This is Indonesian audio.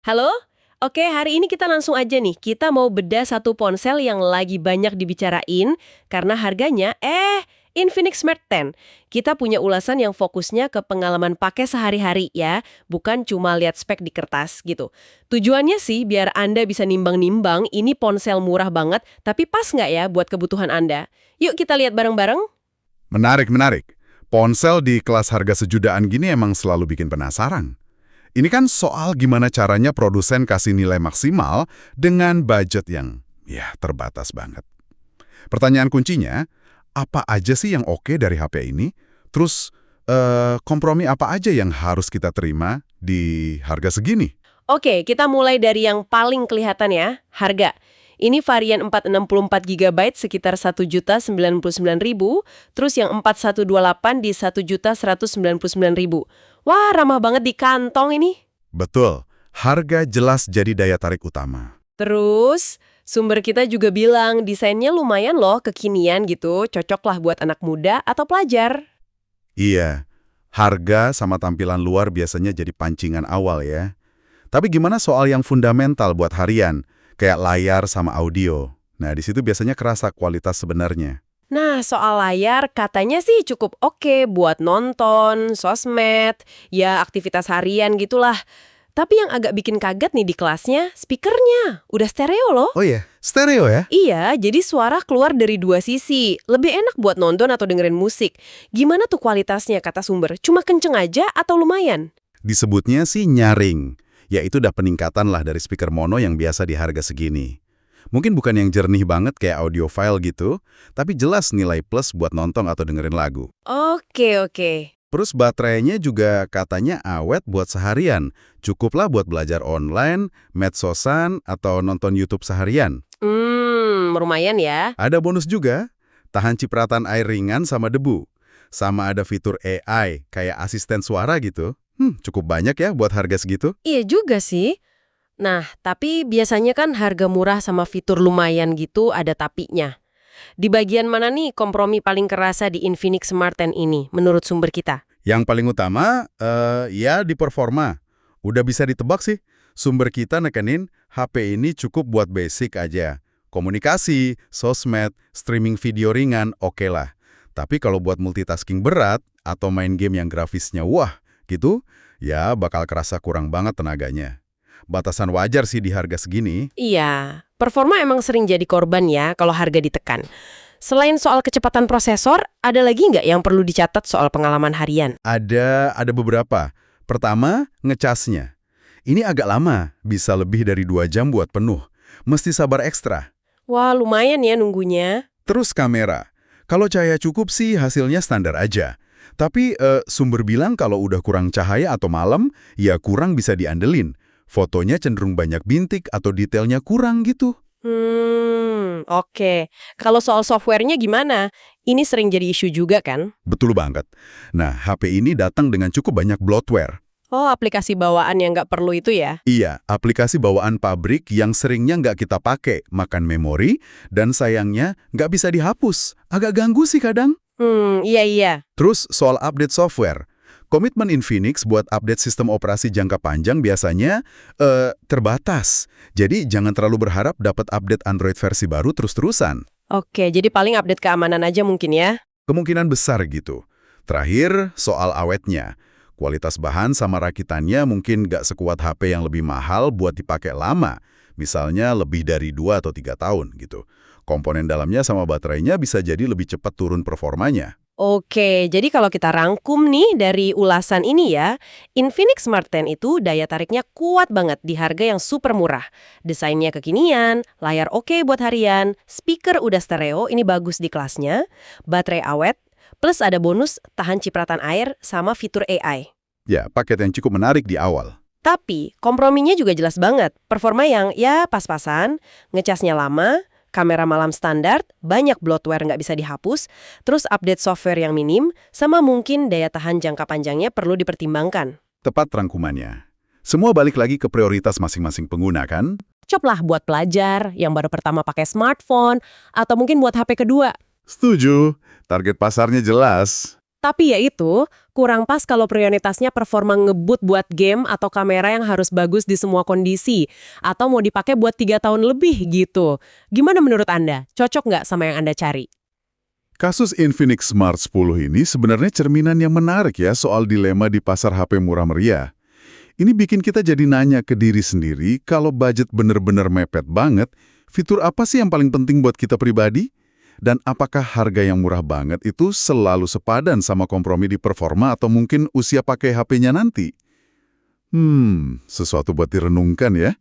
Halo? Oke, hari ini kita langsung aja nih. Kita mau bedah satu ponsel yang lagi banyak dibicarain karena harganya, Infinix Smart 10. Kita punya ulasan yang fokusnya ke pengalaman pakai sehari-hari ya, bukan cuma lihat spek di kertas gitu. Tujuannya sih biar Anda bisa nimbang-nimbang ini ponsel murah banget, tapi pas nggak ya buat kebutuhan Anda. Yuk kita lihat bareng-bareng. Menarik, menarik. Ponsel di kelas harga sejutaan gini emang selalu bikin penasaran. Ini kan soal gimana caranya produsen kasih nilai maksimal dengan budget yang, ya, terbatas banget. Pertanyaan kuncinya, apa aja sih yang oke dari HP ini? Terus, kompromi apa aja yang harus kita terima di harga segini? Oke, kita mulai dari yang paling kelihatan ya, harga. Ini varian 464 GB sekitar 1.099.000, terus yang 4128 di 1.199.000. Wah, ramah banget di kantong ini. Betul, harga jelas jadi daya tarik utama. Terus, sumber kita juga bilang desainnya lumayan loh, kekinian gitu, cocok lah buat anak muda atau pelajar. Iya, harga sama tampilan luar biasanya jadi pancingan awal ya. Tapi gimana soal yang fundamental buat harian, kayak layar sama audio? Nah, di situ biasanya kerasa kualitas sebenarnya. Nah, soal layar katanya sih cukup oke buat nonton, sosmed, ya aktivitas harian gitulah. Tapi yang agak bikin kaget nih di kelasnya, speakernya. Udah stereo loh. Oh iya, stereo ya? Iya, jadi suara keluar dari dua sisi. Lebih enak buat nonton atau dengerin musik. Gimana tuh kualitasnya kata sumber? Cuma kenceng aja atau lumayan? Disebutnya sih nyaring, yaitu udah peningkatan lah dari speaker mono yang biasa di harga segini. Mungkin bukan yang jernih banget kayak audio file gitu, tapi jelas nilai plus buat nonton atau dengerin lagu. Oke. Terus baterainya juga katanya awet buat seharian. Cukuplah buat belajar online, medsosan, atau nonton YouTube seharian. Lumayan ya. Ada bonus juga, tahan cipratan air ringan sama debu. Sama ada fitur AI, kayak asisten suara gitu. Cukup banyak ya buat harga segitu. Iya juga sih. Nah, tapi biasanya kan harga murah sama fitur lumayan gitu ada tapinya. Di bagian mana nih kompromi paling kerasa di Infinix Smart 10 ini menurut sumber kita? Yang paling utama, ya di performa. Udah bisa ditebak sih, sumber kita nekenin HP ini cukup buat basic aja. Komunikasi, sosmed, streaming video ringan, oke lah. Tapi kalau buat multitasking berat atau main game yang grafisnya wah gitu, ya bakal kerasa kurang banget tenaganya. Batasan wajar sih di harga segini. Iya, performa emang sering jadi korban ya kalau harga ditekan. Selain soal kecepatan prosesor, ada lagi nggak yang perlu dicatat soal pengalaman harian? Ada beberapa. Pertama, ngecasnya. Ini agak lama, bisa lebih dari 2 jam buat penuh. Mesti sabar ekstra. Wah, lumayan ya nunggunya. Terus kamera. Kalau cahaya cukup sih hasilnya standar aja. Tapi sumber bilang kalau udah kurang cahaya atau malam, ya kurang bisa diandelin. Fotonya cenderung banyak bintik atau detailnya kurang gitu. Oke. Kalau soal softwarenya gimana? Ini sering jadi isu juga kan? Betul banget. Nah, HP ini datang dengan cukup banyak bloatware. Oh, aplikasi bawaan yang nggak perlu itu ya? Iya, aplikasi bawaan pabrik yang seringnya nggak kita pakai, makan memori, dan sayangnya nggak bisa dihapus. Agak ganggu sih kadang. Iya. Terus soal update software. Komitmen Infinix buat update sistem operasi jangka panjang biasanya terbatas. Jadi jangan terlalu berharap dapat update Android versi baru terus-terusan. Oke, jadi paling update keamanan aja mungkin ya? Kemungkinan besar gitu. Terakhir, soal awetnya. Kualitas bahan sama rakitannya mungkin nggak sekuat HP yang lebih mahal buat dipakai lama. Misalnya lebih dari 2 atau 3 tahun gitu. Komponen dalamnya sama baterainya bisa jadi lebih cepat turun performanya. Oke, jadi kalau kita rangkum nih dari ulasan ini ya, Infinix Smart 10 itu daya tariknya kuat banget di harga yang super murah. Desainnya kekinian, layar oke buat harian, speaker udah stereo, ini bagus di kelasnya, baterai awet, plus ada bonus tahan cipratan air sama fitur AI. Ya, paket yang cukup menarik di awal. Tapi komprominya juga jelas banget, performa yang ya pas-pasan, ngecasnya lama, kamera malam standar, banyak bloatware nggak bisa dihapus, terus update software yang minim, sama mungkin daya tahan jangka panjangnya perlu dipertimbangkan. Tepat rangkumannya. Semua balik lagi ke prioritas masing-masing pengguna kan? Coplah buat pelajar yang baru pertama pakai smartphone, atau mungkin buat HP kedua. Setuju. Target pasarnya jelas. Tapi ya itu, kurang pas kalau prioritasnya performa ngebut buat game atau kamera yang harus bagus di semua kondisi. Atau mau dipakai buat 3 tahun lebih gitu. Gimana menurut Anda? Cocok nggak sama yang Anda cari? Kasus Infinix Smart 10 ini sebenarnya cerminan yang menarik ya soal dilema di pasar HP murah meriah. Ini bikin kita jadi nanya ke diri sendiri, kalau budget bener-bener mepet banget, fitur apa sih yang paling penting buat kita pribadi? Dan apakah harga yang murah banget itu selalu sepadan sama kompromi di performa atau mungkin usia pakai HP-nya nanti? Sesuatu buat direnungkan ya.